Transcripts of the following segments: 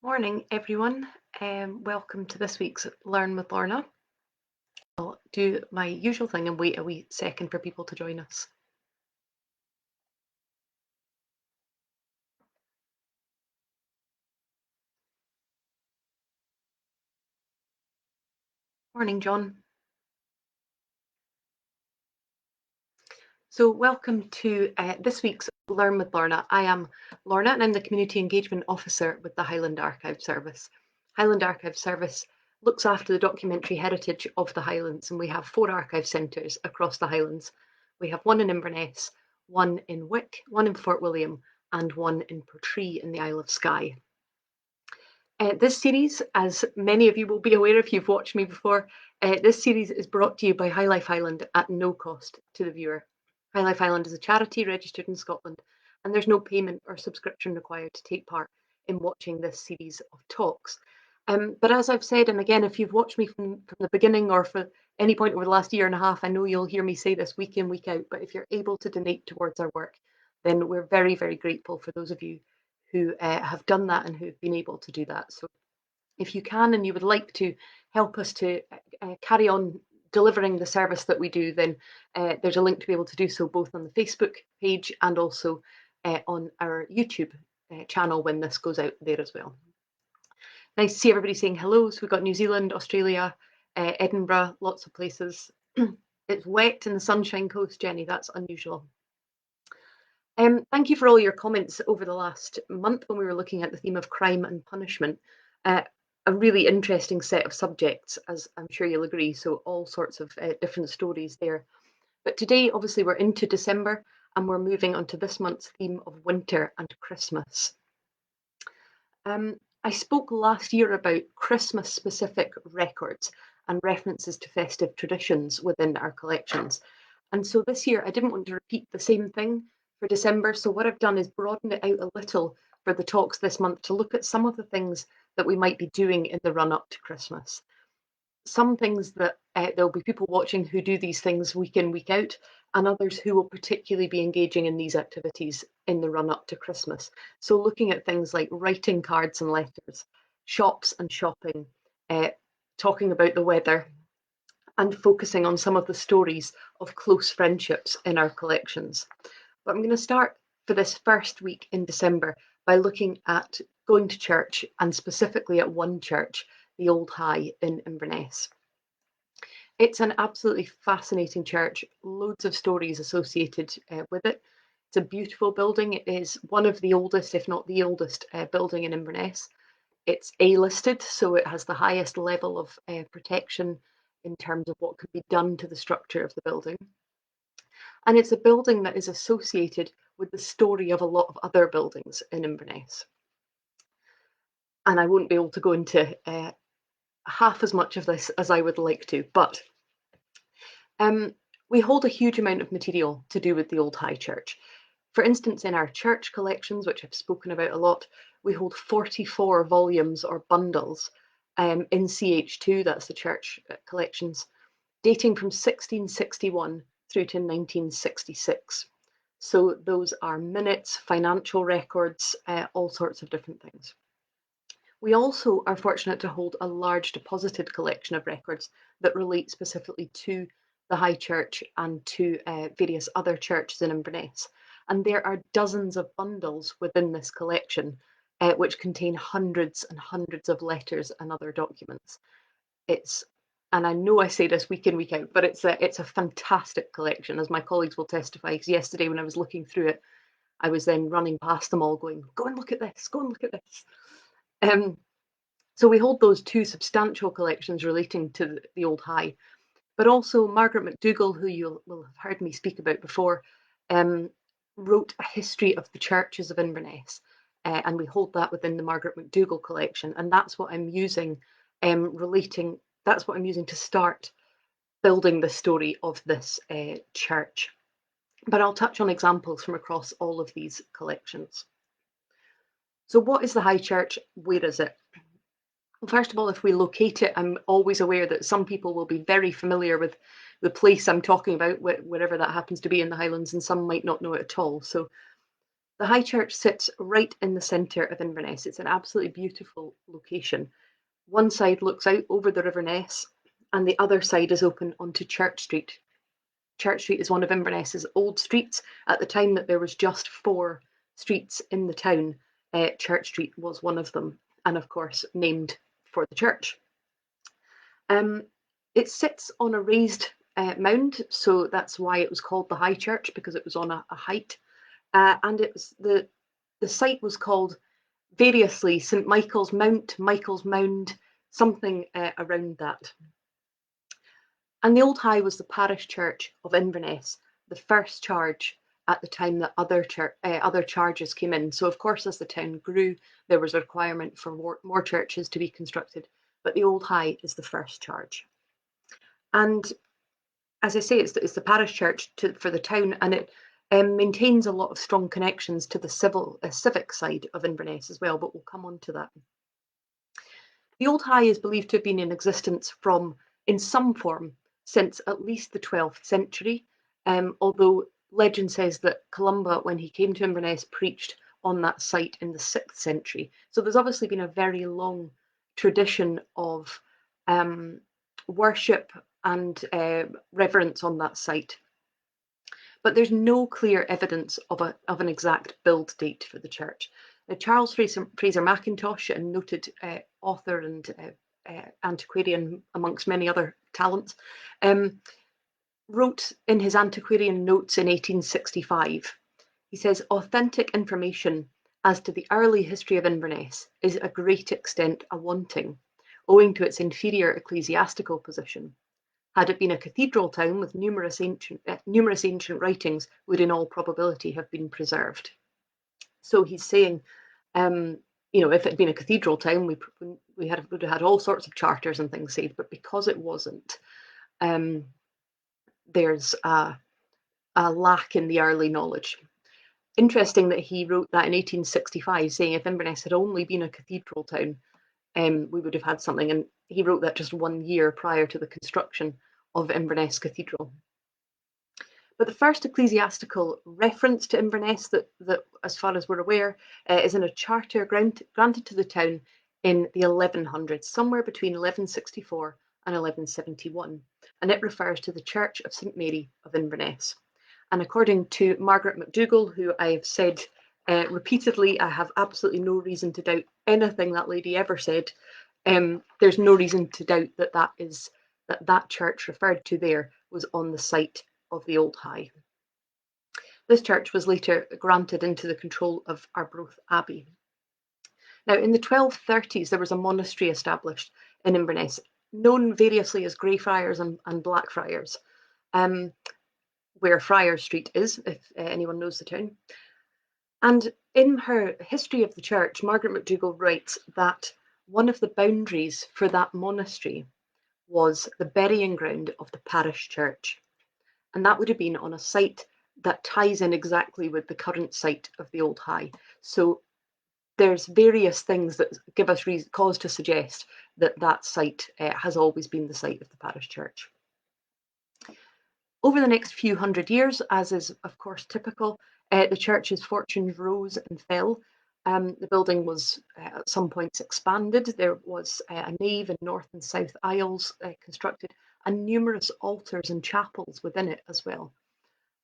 Morning, everyone. Welcome to this week's Learn with Lorna. I'll do my usual thing and wait a wee second for people to join us. Morning, John. So welcome to this week's Learn with Lorna. I am Lorna and I'm the Community Engagement Officer with the Highland Archive Service. Highland Archive Service looks after the documentary heritage of the Highlands, and we have 4 archive centres across the Highlands. We have one in Inverness, one in Wick, one in Fort William, and one in Portree in the Isle of Skye. This series, as many of you will be aware if you've watched me before, this series is brought to you by High Life Highland at no cost to the viewer. High Life Highland is a charity registered in Scotland, and there's no payment or subscription required to take part in watching this series of talks. But as I've said, and again, if you've watched me from the beginning or for any point over the last year and a half, I know you'll hear me say this week in, week out, but if you're able to donate towards our work, then we're very, very grateful for those of you who have done that and who've been able to do that. So if you can and you would like to help us to carry on delivering the service that we do, then there's a link to be able to do so both on the Facebook page and also on our YouTube channel when this goes out there as well. Nice to see everybody saying hello. So we've got New Zealand, Australia, Edinburgh, lots of places. It's wet in the Sunshine Coast, Jenny, that's unusual. Thank you for all your comments over the last month when we were looking at the theme of crime and punishment. A really interesting set of subjects, as I'm sure you'll agree, so all sorts of different stories there. But today, obviously, we're into December and we're moving on to this month's theme of winter and Christmas. I spoke last year about Christmas-specific records and references to festive traditions within our collections. And so this year, I didn't want to repeat the same thing for December. So what I've done is broaden it out a little for the talks this month to look at some of the things that we might be doing in the run up to Christmas. Some things that there'll be people watching who do these things week in, week out, and others who will particularly be engaging in these activities in the run up to Christmas. So looking at things like writing cards and letters, shops and shopping, talking about the weather, and focusing on some of the stories of close friendships in our collections. But I'm going to start for this first week in December by looking at going to church, and specifically at one church, the Old High in Inverness. It's an absolutely fascinating church, loads of stories associated with it. It's a beautiful building. It is one of the oldest, if not the oldest, building in Inverness. It's A-listed, so it has the highest level of protection in terms of what could be done to the structure of the building. And it's a building that is associated with the story of a lot of other buildings in Inverness. And I won't be able to go into half as much of this as I would like to, but we hold a huge amount of material to do with the Old High Church. For instance, in our church collections, which I've spoken about a lot, we hold 44 volumes or bundles in CH2, that's the church collections, dating from 1661 through to 1966. So those are minutes, financial records, all sorts of different things. We also are fortunate to hold a large deposited collection of records that relate specifically to the High Church and to various other churches in Inverness. And there are dozens of bundles within this collection which contain hundreds and hundreds of letters and other documents. And I know I say this week in, week out, but it's a fantastic collection, as my colleagues will testify, because yesterday when I was looking through it, I was then running past them all going, go and look at this, go and look at this. So we hold those 2 substantial collections relating to the Old High, but also Margaret MacDougall, who you will have heard me speak about before, wrote a history of the churches of Inverness, and we hold that within the Margaret MacDougall collection, and that's what I'm using that's what I'm using to start building the story of this church. But I'll touch on examples from across all of these collections. So what is the High Church? Where is it? Well, first of all, if we locate it, I'm always aware that some people will be very familiar with the place I'm talking about, wherever that happens to be in the Highlands, and some might not know it at all. So The High Church sits right in the centre of Inverness. It's an absolutely beautiful location. One side looks out over the River Ness, and the other side is open onto Church Street. Church Street is one of Inverness's old streets. At the time that there was just 4 streets in the town, Church Street was one of them, and of course named for the church. It sits on a raised mound, so that's why it was called the High Church, because it was on a height. And it was the site was called variously St Michael's Mount, Michael's Mound, something around that. And the Old High was the parish church of Inverness, the first charge at the time that other charges came in. So of course, as the town grew, there was a requirement for more churches to be constructed, but the Old High is the first charge. And as I say, it's the parish church for the town, and it maintains a lot of strong connections to the civic side of Inverness as well, but we'll come on to that. The Old High is believed to have been in existence in some form, since at least the 12th century, although legend says that Columba, when he came to Inverness, preached on that site in the 6th century. So there's obviously been a very long tradition of worship and reverence on that site. But there's no clear evidence of an exact build date for the church. Charles Fraser Mackintosh, a noted author and antiquarian amongst many other talents, wrote in his antiquarian notes in 1865, he says, authentic information as to the early history of Inverness is a great extent awanting, owing to its inferior ecclesiastical position. Had it been a cathedral town with numerous ancient writings, would in all probability have been preserved. So he's saying, if it had been a cathedral town, we would have had all sorts of charters and things saved, but because it wasn't, there's a lack in the early knowledge. Interesting that he wrote that in 1865, saying if Inverness had only been a cathedral town, we would have had something. And he wrote that just 1 year prior to the construction of Inverness Cathedral. But the first ecclesiastical reference to Inverness that as far as we're aware, is in a charter granted to the town in the 1100s, somewhere between 1164 and 1171. And it refers to the Church of St Mary of Inverness. And according to Margaret MacDougall, who I have said repeatedly, I have absolutely no reason to doubt anything that lady ever said. There's no reason to doubt that church referred to there was on the site of the Old High. This church was later granted into the control of Arbroath Abbey. Now, in the 1230s, there was a monastery established in Inverness, known variously as Greyfriars and Blackfriars, where Friars Street is, if anyone knows the town. And in her history of the church, Margaret MacDougall writes that one of the boundaries for that monastery was the burying ground of the parish church. And that would have been on a site that ties in exactly with the current site of the Old High. So there's various things that give us cause to suggest that site has always been the site of the parish church. Over the next few hundred years, as is of course typical, the church's fortunes rose and fell. The building was at some points expanded. There was a nave and north and south aisles constructed, and numerous altars and chapels within it as well.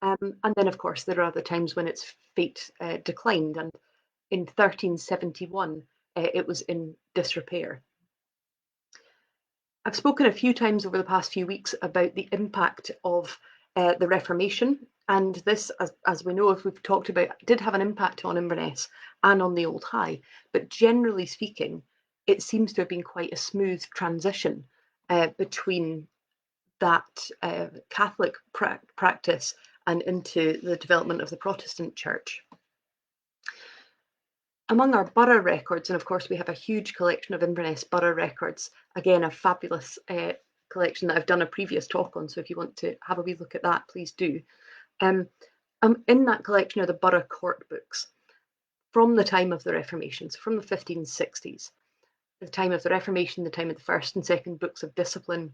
And then, of course, there are other times when its fate declined, and in 1371, it was in disrepair. I've spoken a few times over the past few weeks about the impact of the Reformation, and this, as we know, if we've talked about, did have an impact on Inverness and on the Old High, but generally speaking, it seems to have been quite a smooth transition between that Catholic practice and into the development of the Protestant church. Among our borough records, and of course we have a huge collection of Inverness borough records, again a fabulous collection that I've done a previous talk on, so if you want to have a wee look at that, please do. In that collection are the borough court books from the time of the Reformation, so from the 1560s, the time of the Reformation, the time of the first and second books of discipline.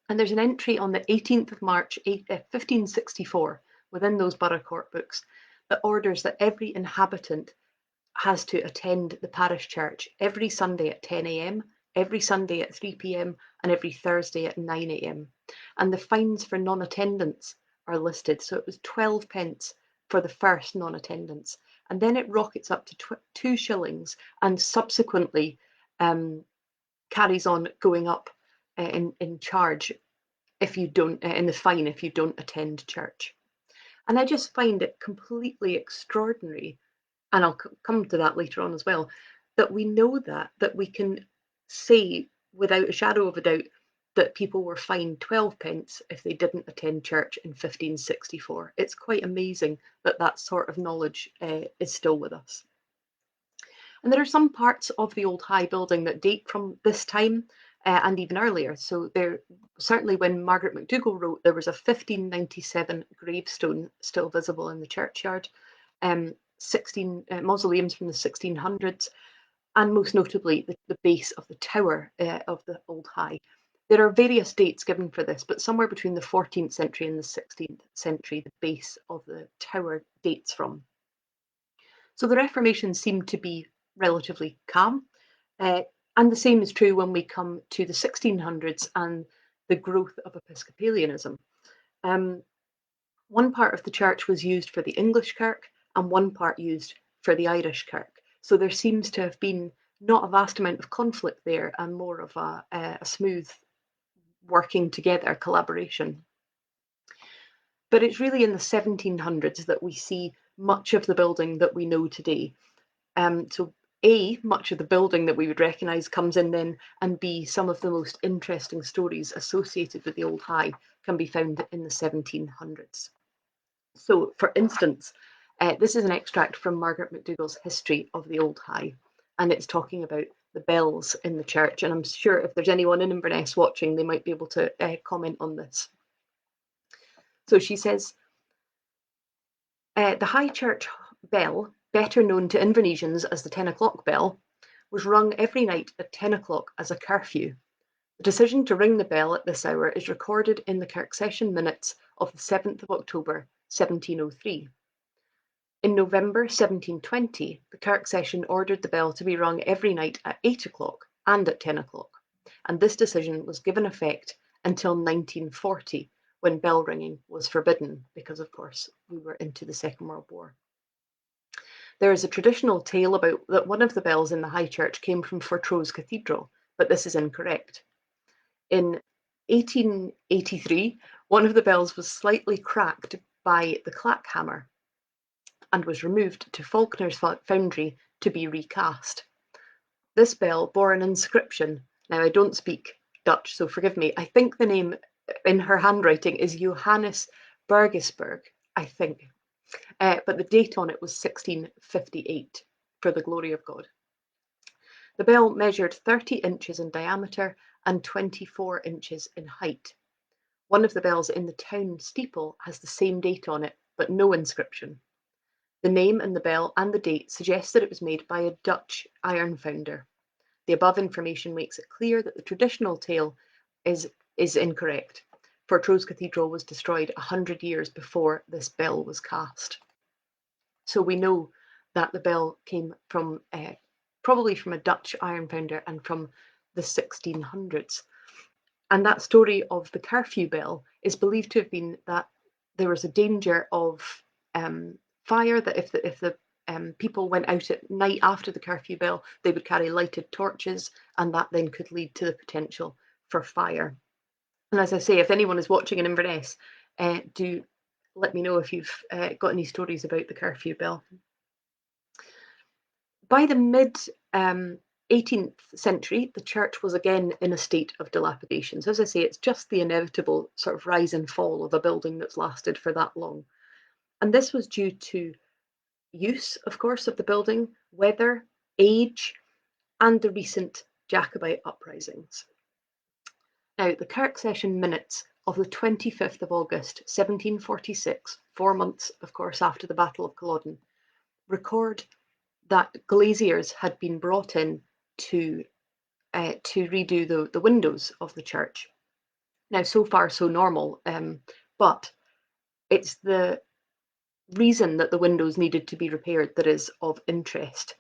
And there's an entry on the 18th of March, 1564, within those borough court books, that orders that every inhabitant has to attend the parish church every Sunday at 10 a.m., every Sunday at 3 p.m., and every Thursday at 9 a.m. And the fines for non-attendance are listed. So it was 12 pence for the first non-attendance. And then it rockets up to 2 shillings and subsequently carries on going up in charge if you don't, in the fine if you don't attend church. And I just find it completely extraordinary, and I'll come to that later on as well, that we know that we can say without a shadow of a doubt that people were fined 12 pence if they didn't attend church in 1564. It's quite amazing that that sort of knowledge is still with us. And there are some parts of the old High building that date from this time and even earlier. So there, certainly when Margaret MacDougall wrote, there was a 1597 gravestone still visible in the churchyard, 16 mausoleums from the 1600s, and most notably the base of the tower of the old High. There are various dates given for this, but somewhere between the 14th century and the 16th century, the base of the tower dates from. So the Reformation seemed to be relatively calm. And the same is true when we come to the 1600s and the growth of Episcopalianism. One part of the church was used for the English kirk and one part used for the Irish kirk. So there seems to have been not a vast amount of conflict there and more of a smooth working together collaboration. But it's really in the 1700s that we see much of the building that we know today. So A, much of the building that we would recognise comes in then, and B, some of the most interesting stories associated with the Old High can be found in the 1700s. So, for instance, this is an extract from Margaret MacDougall's History of the Old High, and it's talking about the bells in the church. And I'm sure if there's anyone in Inverness watching, they might be able to comment on this. So she says, the High Church bell, better known to Invernessians as the 10 o'clock bell, was rung every night at 10 o'clock as a curfew. The decision to ring the bell at this hour is recorded in the Kirk Session minutes of the 7th of October, 1703. In November 1720, the Kirk Session ordered the bell to be rung every night at 8 o'clock and at 10 o'clock, and this decision was given effect until 1940, when bell ringing was forbidden because, of course, we were into the Second World War. There is a traditional tale about that one of the bells in the High Church came from Fortrose Cathedral, but this is incorrect. In 1883, one of the bells was slightly cracked by the clack hammer and was removed to Faulkner's foundry to be recast. This bell bore an inscription. Now, I don't speak Dutch, so forgive me. I think the name in her handwriting is Johannes Burgisberg, I think. But the date on it was 1658, for the glory of God. The bell measured 30 inches in diameter and 24 inches in height. One of the bells in the town steeple has the same date on it, but no inscription. The name and the bell and the date suggest that it was made by a Dutch iron founder. The above information makes it clear that the traditional tale is incorrect. Fortrose Cathedral was destroyed 100 years before this bell was cast. So we know that the bell came from probably from a Dutch iron founder and from the 1600s. And that story of the curfew bell is believed to have been that there was a danger of fire, that if the people went out at night after the curfew bell, they would carry lighted torches, and that then could lead to the potential for fire. And as I say, if anyone is watching in Inverness, do let me know if you've got any stories about the curfew bell. By the mid 18th century, the church was again in a state of dilapidation. So as I say, it's just the inevitable sort of rise and fall of a building that's lasted for that long. And this was due to use, of course, of the building, weather, age, and the recent Jacobite uprisings. Now, the Kirk Session minutes of the 25th of August, 1746, 4 months, of course, after the Battle of Culloden, record that glaziers had been brought in to redo the windows of the church. Now, so far, so normal, but it's the reason that the windows needed to be repaired that is of interest.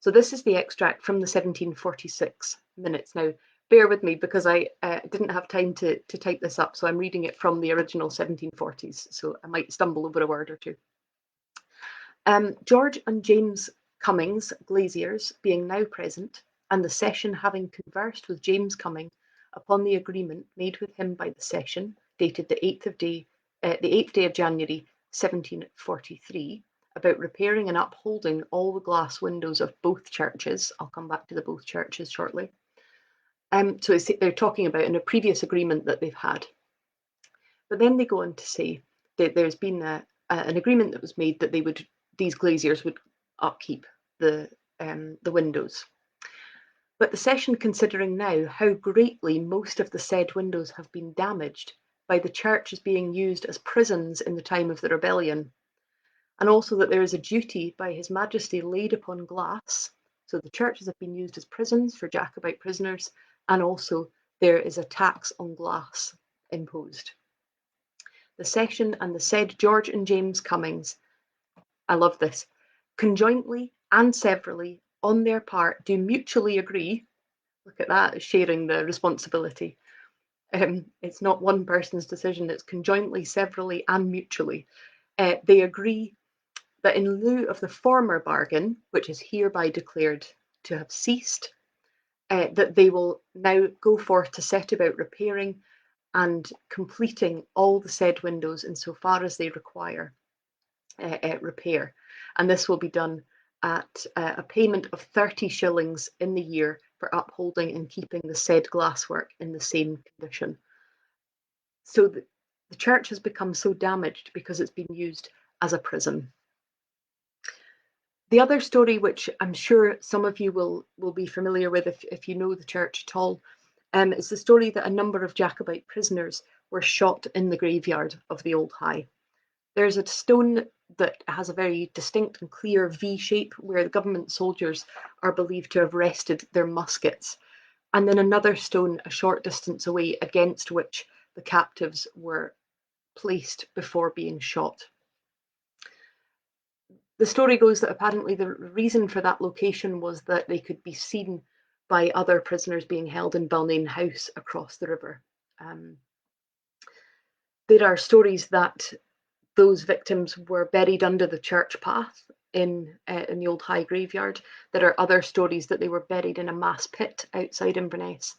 So this is the extract from the 1746 minutes. Now, bear with me because I didn't have time to type this up, so I'm reading it from the original 1740s, so I might stumble over a word or two. George and James Cummings, glaziers, being now present, and the session having conversed with James Cumming upon the agreement made with him by the session, dated the 8th day of January 1743, about repairing and upholding all the glass windows of both churches. I'll come back to the both churches shortly. So they're talking about in a previous agreement that they've had. But then they go on to say that there's been an agreement that was made that these glaziers would upkeep the windows. But the session considering now how greatly most of the said windows have been damaged by the church as being used as prisons in the time of the rebellion, and also that there is a duty by His Majesty laid upon glass, so the churches have been used as prisons for Jacobite prisoners, and also there is a tax on glass imposed. The session and the said George and James Cummings, I love this, conjointly and severally on their part do mutually agree. Look at that, sharing the responsibility. It's not one person's decision, it's conjointly, severally, and mutually. They agree that in lieu of the former bargain, which is hereby declared to have ceased, that they will now go forth to set about repairing and completing all the said windows insofar as they require repair. And this will be done at a payment of 30 shillings in the year for upholding and keeping the said glasswork in the same condition. So the church has become so damaged because it's been used as a prison. The other story, which I'm sure some of you will be familiar with if you know the church at all, is the story that a number of Jacobite prisoners were shot in the graveyard of the Old High. There's a stone that has a very distinct and clear V shape where the government soldiers are believed to have rested their muskets, and then another stone a short distance away against which the captives were placed before being shot. The story goes that apparently the reason for that location was that they could be seen by other prisoners being held in Balnain House across the river. There are stories that those victims were buried under the church path in the Old High graveyard. There are other stories that they were buried in a mass pit outside Inverness.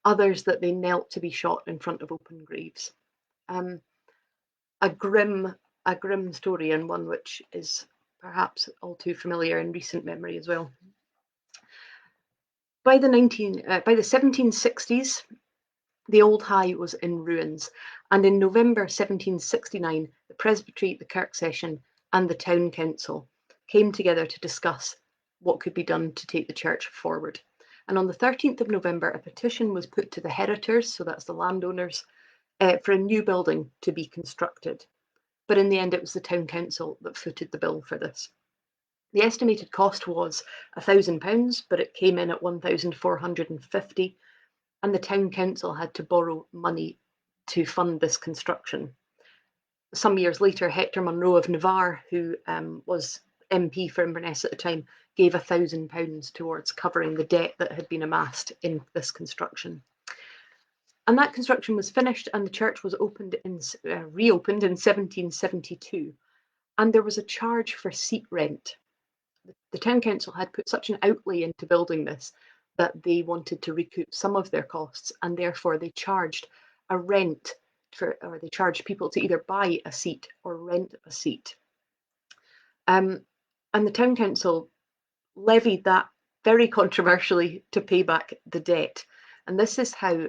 Others that they knelt to be shot in front of open graves. A grim story, and one which is perhaps all too familiar in recent memory as well. By the 1760s, the Old High was in ruins, and in November 1769, the Presbytery, the Kirk Session, and the Town Council came together to discuss what could be done to take the church forward. And on the 13th of November, a petition was put to the heritors, so that's the landowners, for a new building to be constructed. But in the end, it was the Town Council that footed the bill for this. The estimated cost was £1,000, but it came in at 1,450, and the Town Council had to borrow money to fund this construction. Some years later, Hector Munro of Navarre, who was MP for Inverness at the time, gave £1,000 towards covering the debt that had been amassed in this construction. And that construction was finished, and the church was reopened in 1772. And there was a charge for seat rent. The town council had put such an outlay into building this that they wanted to recoup some of their costs, and therefore they charged a rent or they charged people to either buy a seat or rent a seat. And the town council levied that very controversially to pay back the debt. And this is how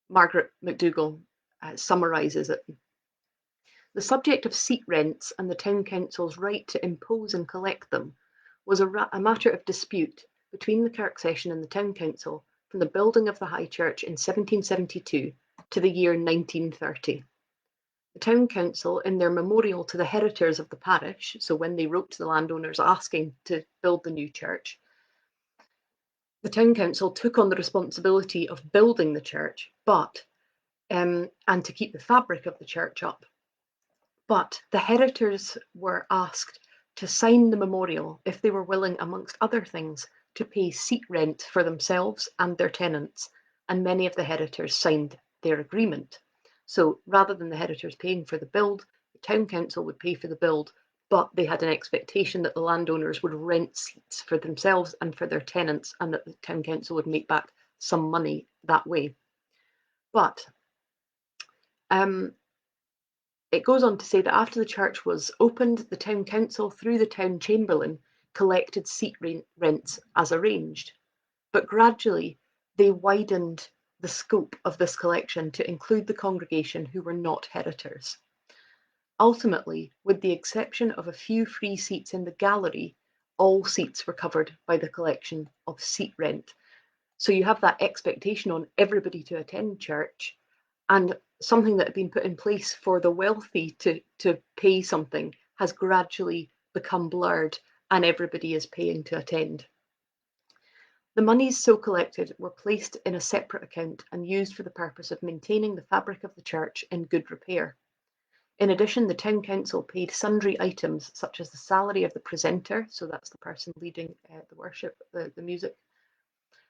Margaret McDougall summarises it. The subject of seat rents and the town council's right to impose and collect them was a matter of dispute between the Kirk Session and the town council from the building of the High Church in 1772 to the year 1930. The town council, in their memorial to the heritors of the parish, so when they wrote to the landowners asking to build the new church, the town council took on the responsibility of building the church, and to keep the fabric of the church up. But the heritors were asked to sign the memorial if they were willing, amongst other things, to pay seat rent for themselves and their tenants, and many of the heritors signed their agreement. So rather than the heritors paying for the build, the town council would pay for the build, but they had an expectation that the landowners would rent seats for themselves and for their tenants, and that the town council would make back some money that way. But it goes on to say that after the church was opened, the town council, through the town chamberlain, collected seat rents as arranged. But gradually, they widened the scope of this collection to include the congregation who were not heritors. Ultimately, with the exception of a few free seats in the gallery, all seats were covered by the collection of seat rent. So you have that expectation on everybody to attend church, and something that had been put in place for the wealthy to pay something has gradually become blurred, and everybody is paying to attend. The monies so collected were placed in a separate account and used for the purpose of maintaining the fabric of the church in good repair. In addition, the town council paid sundry items such as the salary of the presenter, so that's the person leading the worship, the music,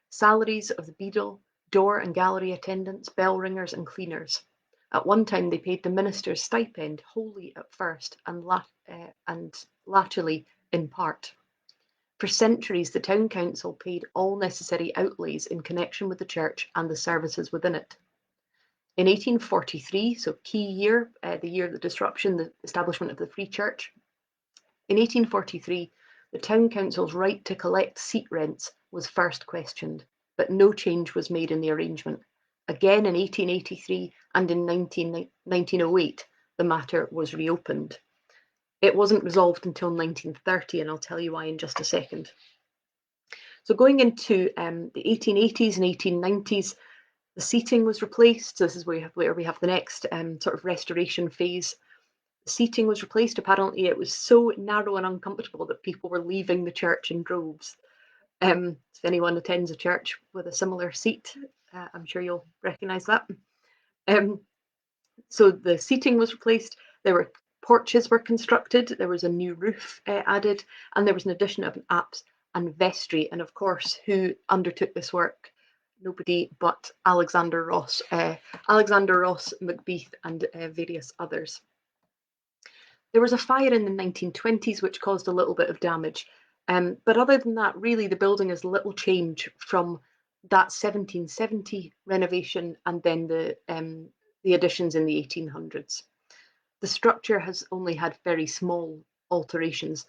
salaries of the beadle, door and gallery attendants, bell ringers, and cleaners. At one time, they paid the minister's stipend wholly at first and latterly in part. For centuries, the town council paid all necessary outlays in connection with the church and the services within it. In 1843, so key year, the year of the disruption, the establishment of the Free Church, in 1843, the town council's right to collect seat rents was first questioned, but no change was made in the arrangement. Again in 1883 and in 1908, the matter was reopened. It wasn't resolved until 1930, and I'll tell you why in just a second. So going into the 1880s and 1890s, the seating was replaced. So this is where we have the next sort of restoration phase. The seating was replaced. Apparently, it was so narrow and uncomfortable that people were leaving the church in droves. If anyone attends a church with a similar seat, I'm sure you'll recognise that. So the seating was replaced. There were porches were constructed. There was a new roof added, and there was an addition of an apse and vestry. And of course, who undertook this work? Nobody but Alexander Ross, Macbeth, and various others. There was a fire in the 1920s which caused a little bit of damage. But other than that, really, the building is little change from that 1770 renovation and then the additions in the 1800s. The structure has only had very small alterations,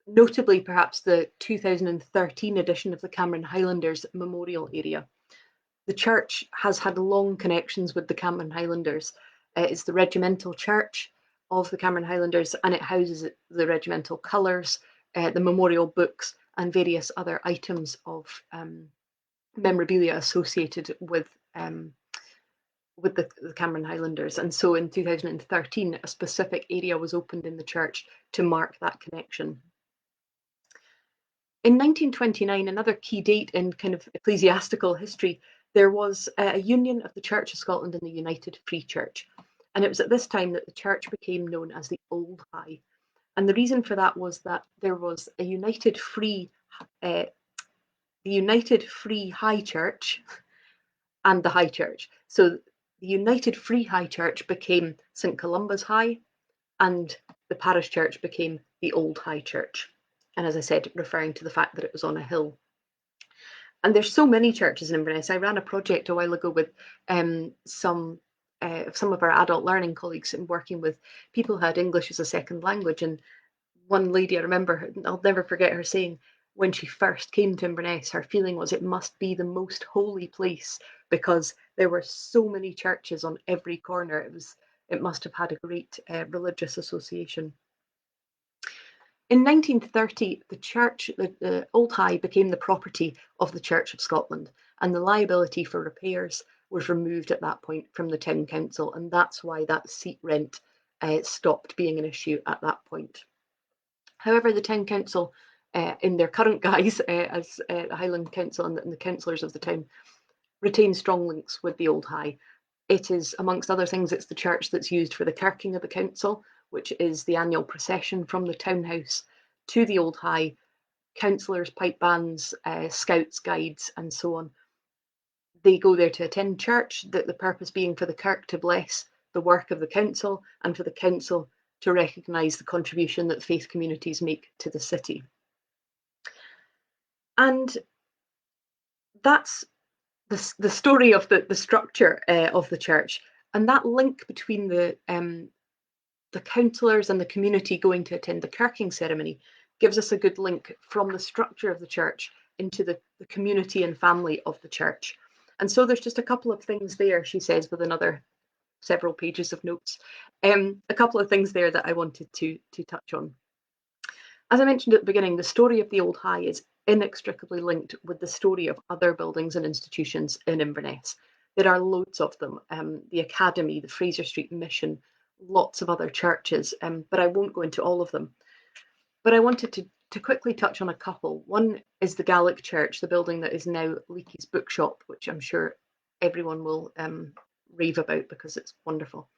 notably perhaps the 2013 edition of the Cameron Highlanders Memorial Area. The church has had long connections with the Cameron Highlanders. It's the regimental church of the Cameron Highlanders, and it houses the regimental colours, the memorial books, and various other items of memorabilia associated with the Cameron Highlanders. And so in 2013, a specific area was opened in the church to mark that connection. In 1929, another key date in kind of ecclesiastical history, there was a union of the Church of Scotland and the United Free Church. And it was at this time that the church became known as the Old High. And the reason for that was that there was a United Free High Church and the High Church. So the United Free High Church became St Columba's High, and the parish church became the Old High Church. And as I said, referring to the fact that it was on a hill. And there's so many churches in Inverness. I ran a project a while ago with some of our adult learning colleagues and working with people who had English as a second language. And one lady, I remember, I'll never forget her saying, when she first came to Inverness, her feeling was it must be the most holy place because there were so many churches on every corner. It must have had a great religious association. In 1930, the Old High became the property of the Church of Scotland, and the liability for repairs was removed at that point from the town council, and that's why that seat rent stopped being an issue at that point. However, the town council, in their current guise as the Highland Council and the councillors of the town, retain strong links with the Old High. It is, amongst other things, it's the church that's used for the kirking of the council, which is the annual procession from the townhouse to the Old High, councillors, pipe bands, scouts, guides, and so on. They go there to attend church, the purpose being for the kirk to bless the work of the council and for the council to recognise the contribution that faith communities make to the city. And that's the story of the structure of the church, and that link between the councillors and the community going to attend the kirking ceremony gives us a good link from the structure of the church into the community and family of the church. And so there's just a couple of things there, she says, with another several pages of notes. A couple of things there that I wanted to touch on. As I mentioned at the beginning, the story of the Old High is inextricably linked with the story of other buildings and institutions in Inverness. There are loads of them, the Academy, the Fraser Street Mission, lots of other churches, but I won't go into all of them. But I wanted to quickly touch on a couple. One is the Gaelic Church, the building that is now Leakey's bookshop, which I'm sure everyone will rave about because it's wonderful.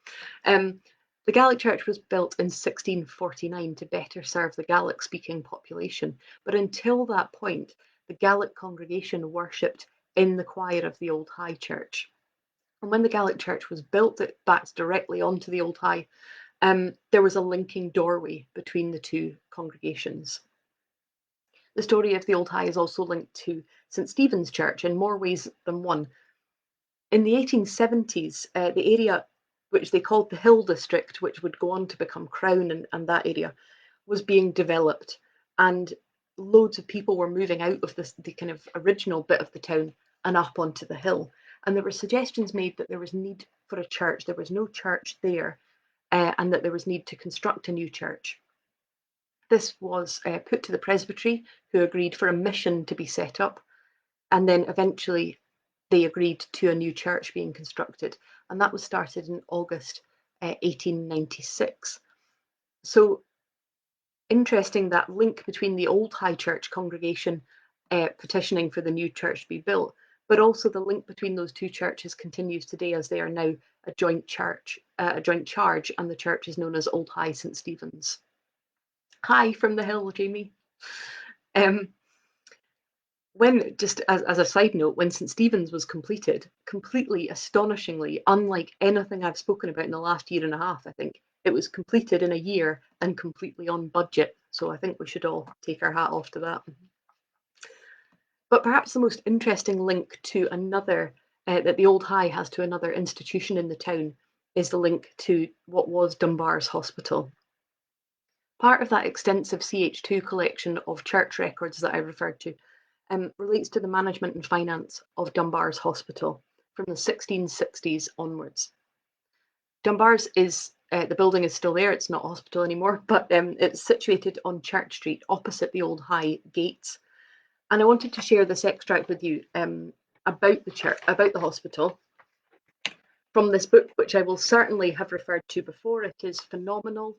The Gaelic Church was built in 1649 to better serve the Gaelic-speaking population, but until that point, the Gaelic congregation worshipped in the choir of the Old High Church. And when the Gaelic Church was built, it backs directly onto the Old High. There was a linking doorway between the two congregations. The story of the Old High is also linked to St Stephen's Church in more ways than one. In the 1870s, the area which they called the Hill District, which would go on to become Crown and that area, was being developed, and loads of people were moving out of the kind of original bit of the town and up onto the hill. And there were suggestions made that there was need for a church. There was no church there, and that there was need to construct a new church. This was put to the presbytery, who agreed for a mission to be set up, and then eventually they agreed to a new church being constructed, and that was started in August 1896. So interesting, that link between the Old High Church congregation petitioning for the new church to be built, but also the link between those two churches continues today, as they are now a joint church, a joint charge, and the church is known as Old High St Stephen's. Hi from the hill, Jamie. When, just as a side note, when St Stephen's was completed, completely astonishingly, unlike anything I've spoken about in the last year and a half, I think, it was completed in a year and completely on budget. So I think we should all take our hat off to that. But perhaps the most interesting link to another, that the Old High has to another institution in the town, is the link to what was Dunbar's hospital. Part of that extensive CH2 collection of church records that I referred to relates to the management and finance of Dunbar's hospital from the 1660s onwards. Dunbar's is, the building is still there, it's not a hospital anymore, but it's situated on Church Street opposite the Old High gates. And I wanted to share this extract with you about the church, about the hospital, from this book, which I will certainly have referred to before. It is phenomenal.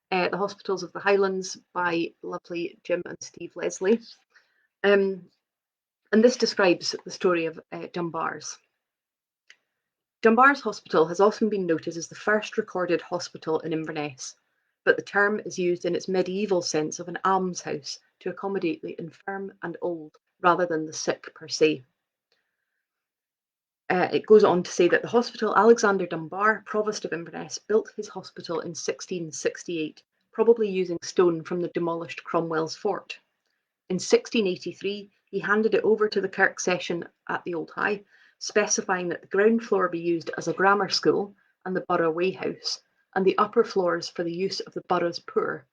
The Hospitals of the Highlands by lovely Jim and Steve Leslie. And this describes the story of Dunbar's. Dunbar's Hospital has often been noted as the first recorded hospital in Inverness, but the term is used in its medieval sense of an almshouse to accommodate the infirm and old rather than the sick per se. It goes on to say that the hospital, Alexander Dunbar, Provost of Inverness, built his hospital in 1668, probably using stone from the demolished Cromwell's fort. In 1683, he handed it over to the Kirk session at the Old High, specifying that the ground floor be used as a grammar school and the borough weigh house, and the upper floors for the use of the borough's poor.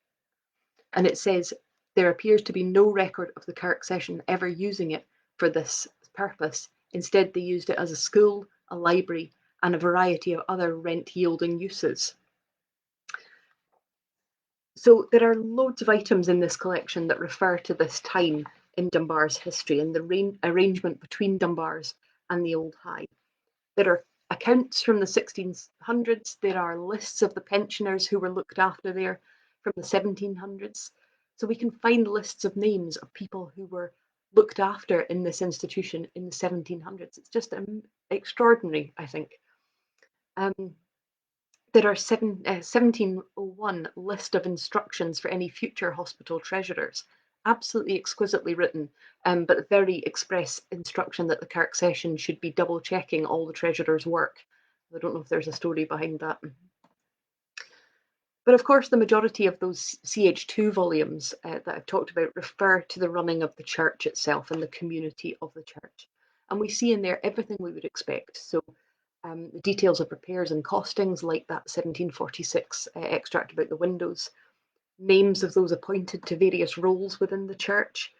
And it says, there appears to be no record of the Kirk session ever using it for this purpose. Instead, they used it as a school, a library, and a variety of other rent-yielding uses. So there are loads of items in this collection that refer to this time in Dunbar's history and the arrangement between Dunbar's and the Old High. There are accounts from the 1600s. There are lists of the pensioners who were looked after there from the 1700s. So we can find lists of names of people who were looked after in this institution in the 1700s. It's just extraordinary, I think. There are 1701 list of instructions for any future hospital treasurers, absolutely exquisitely written, but a very express instruction that the Kirk session should be double checking all the treasurers' work. I don't know if there's a story behind that. But of course, the majority of those CH2 volumes that I've talked about refer to the running of the church itself and the community of the church. And we see in there everything we would expect. So the details of repairs and costings, like that 1746 extract about the windows, names of those appointed to various roles within the church,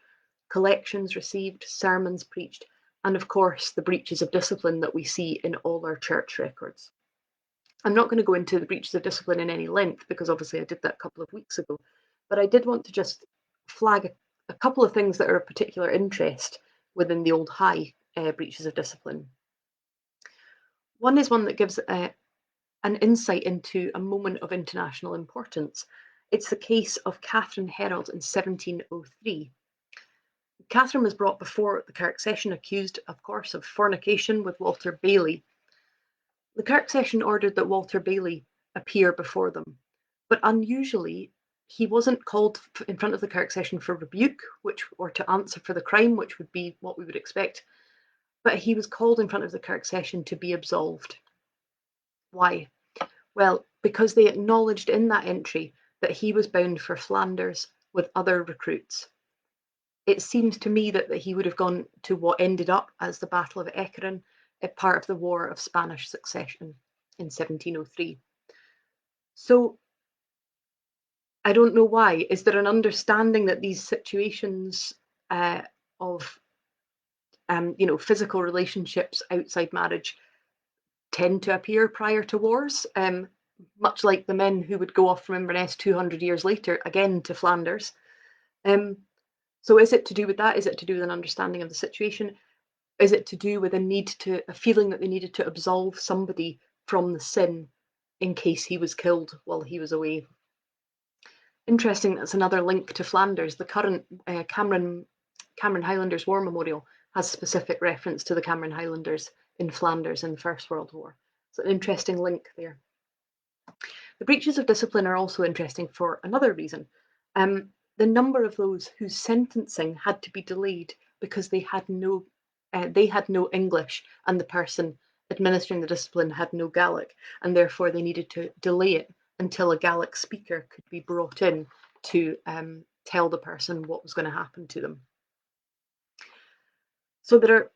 collections received, sermons preached, and of course, the breaches of discipline that we see in all our church records. I'm not going to go into the breaches of discipline in any length because obviously I did that a couple of weeks ago, but I did want to just flag a couple of things that are of particular interest within the old high breaches of discipline. One is one that gives an insight into a moment of international importance. It's the case of Catherine Herald in 1703. Catherine was brought before the Kirk session accused, of course, of fornication with Walter Bailey. The Kirk session ordered that Walter Bailey appear before them, but unusually, he wasn't called in front of the Kirk session for rebuke, or to answer for the crime, which would be what we would expect, but he was called in front of the Kirk session to be absolved. Why? Well, because they acknowledged in that entry that he was bound for Flanders with other recruits. It seems to me that he would have gone to what ended up as the Battle of Ekeren, a part of the War of Spanish Succession in 1703. So I don't know why. Is there an understanding that these situations of physical relationships outside marriage tend to appear prior to wars, much like the men who would go off from Inverness 200 years later, again to Flanders. So is it to do with that? Is it to do with an understanding of the situation? Is it to do with a feeling that they needed to absolve somebody from the sin in case he was killed while he was away? Interesting, that's another link to Flanders. The current Cameron Highlanders War Memorial has specific reference to the Cameron Highlanders in Flanders in the First World War. So an interesting link there. The breaches of discipline are also interesting for another reason. The number of those whose sentencing had to be delayed because they had no English and the person administering the discipline had no Gaelic, and therefore they needed to delay it until a Gaelic speaker could be brought in to tell the person what was going to happen to them. So there are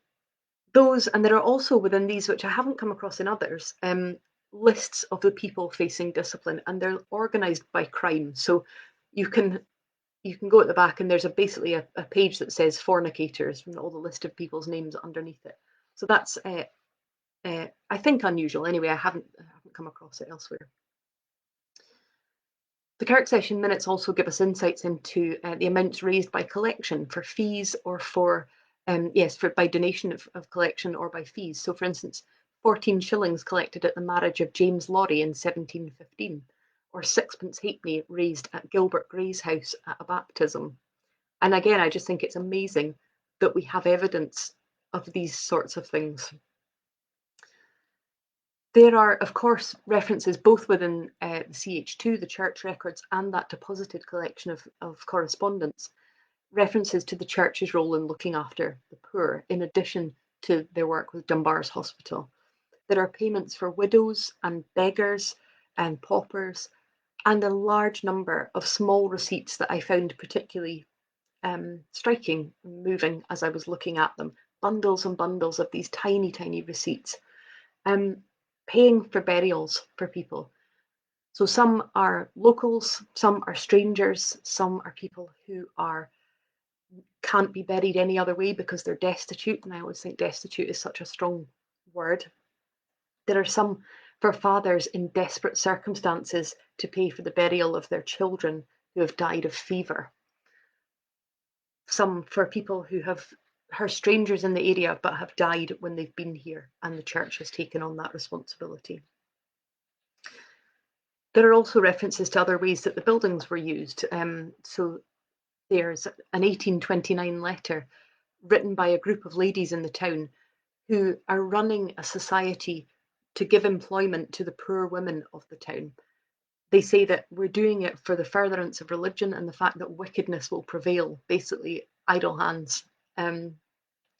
those, and there are also within these, which I haven't come across in others, lists of the people facing discipline, and they're organised by crime. So you can go at the back, and there's basically a page that says fornicators and all the list of people's names underneath it. So that's I think unusual. Anyway, I haven't come across it elsewhere. The Kirk session minutes also give us insights into the amounts raised by collection for fees or for by donation of collection or by fees. So, for instance, 14 shillings collected at the marriage of James Laurie in 1715, or sixpence halfpenny raised at Gilbert Gray's house at a baptism. And again, I just think it's amazing that we have evidence of these sorts of things. There are, of course, references both within the CH2, the church records, and that deposited collection of correspondence, references to the church's role in looking after the poor, in addition to their work with Dunbar's hospital. There are payments for widows and beggars and paupers, and a large number of small receipts that I found particularly striking and moving as I was looking at them. Bundles and bundles of these tiny, tiny receipts. Paying for burials for people. So some are locals, some are strangers, some are people who can't be buried any other way because they're destitute, and I always think destitute is such a strong word. There are some for fathers in desperate circumstances to pay for the burial of their children who have died of fever. Some for people who are strangers in the area but have died when they've been here, and the church has taken on that responsibility. There are also references to other ways that the buildings were used. So there's an 1829 letter written by a group of ladies in the town who are running a society to give employment to the poor women of the town. They say that we're doing it for the furtherance of religion and the fact that wickedness will prevail. Basically, idle hands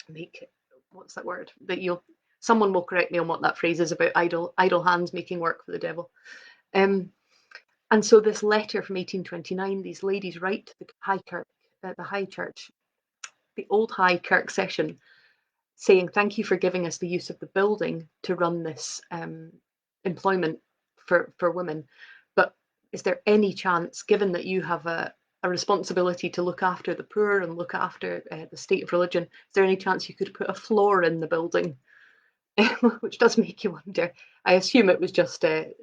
make, what's that word? That someone will correct me on what that phrase is about, idle hands making work for the devil. And so this letter from 1829, these ladies write to the High Church, the old High Kirk session, saying, thank you for giving us the use of the building to run this employment for women. But is there any chance, given that you have a responsibility to look after the poor and look after the state of religion, is there any chance you could put a floor in the building? Which does make you wonder. I assume it was just a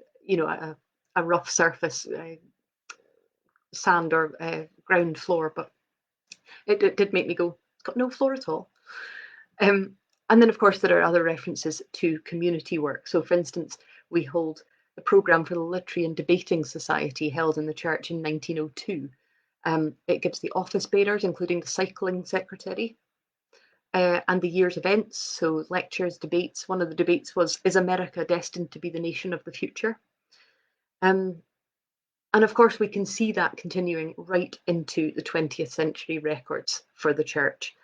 rough surface, sand or ground floor, but it did make me go, it's got no floor at all. And then, of course, there are other references to community work. So, for instance, we hold the programme for the Literary and Debating Society held in the church in 1902. It gives the office bearers, including the cycling secretary, and the year's events, so lectures, debates. One of the debates was, is America destined to be the nation of the future? And of course, we can see that continuing right into the 20th century records for the church.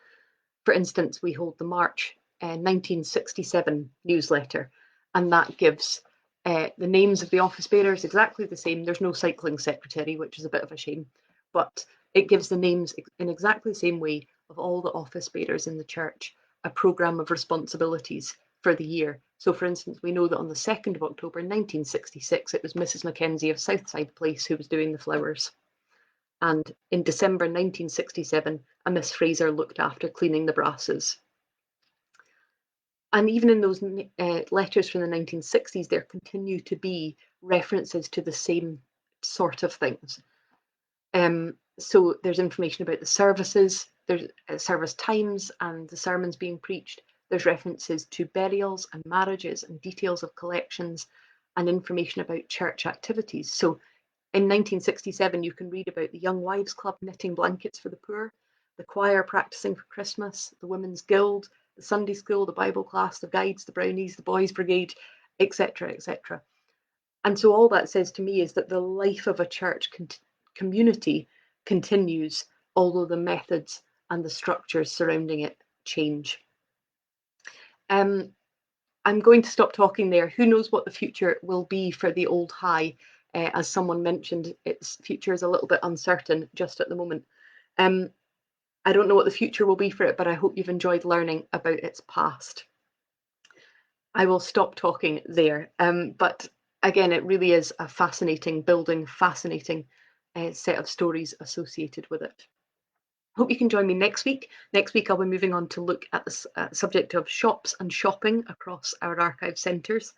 For instance, we hold the March 1967 newsletter, and that gives the names of the office bearers exactly the same. There's no cycling secretary, which is a bit of a shame, but it gives the names in exactly the same way of all the office bearers in the church, a programme of responsibilities for the year. So, for instance, we know that on the 2nd of October 1966, it was Mrs. Mackenzie of Southside Place who was doing the flowers. And in December 1967, a Miss Fraser looked after cleaning the brasses. And even in those letters from the 1960s, there continue to be references to the same sort of things. So there's information about the services, there's service times and the sermons being preached. There's references to burials and marriages and details of collections and information about church activities. So in 1967, you can read about the Young Wives Club knitting blankets for the poor, the choir practicing for Christmas, the Women's Guild, the Sunday School, the Bible class, the guides, the brownies, the Boys Brigade, etc., etc. And so all that says to me is that the life of a church community continues, although the methods and the structures surrounding it change. I'm going to stop talking there. Who knows what the future will be for the Old High? As someone mentioned, its future is a little bit uncertain just at the moment. I don't know what the future will be for it, but I hope you've enjoyed learning about its past. I will stop talking there. But again, it really is a fascinating building, fascinating set of stories associated with it. Hope you can join me next week. Next week, I'll be moving on to look at the subject of shops and shopping across our archive centres.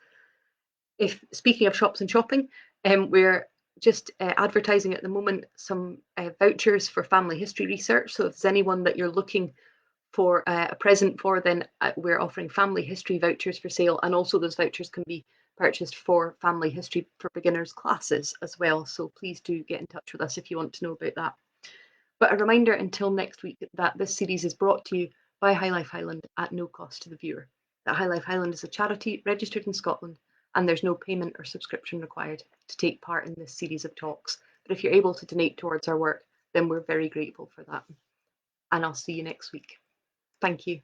Speaking of shops and shopping, we're just advertising at the moment some vouchers for family history research. So if there's anyone that you're looking for a present for, then we're offering family history vouchers for sale, and also those vouchers can be purchased for family history for beginners classes as well. So please do get in touch with us if you want to know about that. But a reminder until next week that this series is brought to you by High Life Highland at no cost to the viewer. That High Life Highland is a charity registered in Scotland, and there's no payment or subscription required to take part in this series of talks. But if you're able to donate towards our work, then we're very grateful for that. And I'll see you next week. Thank you.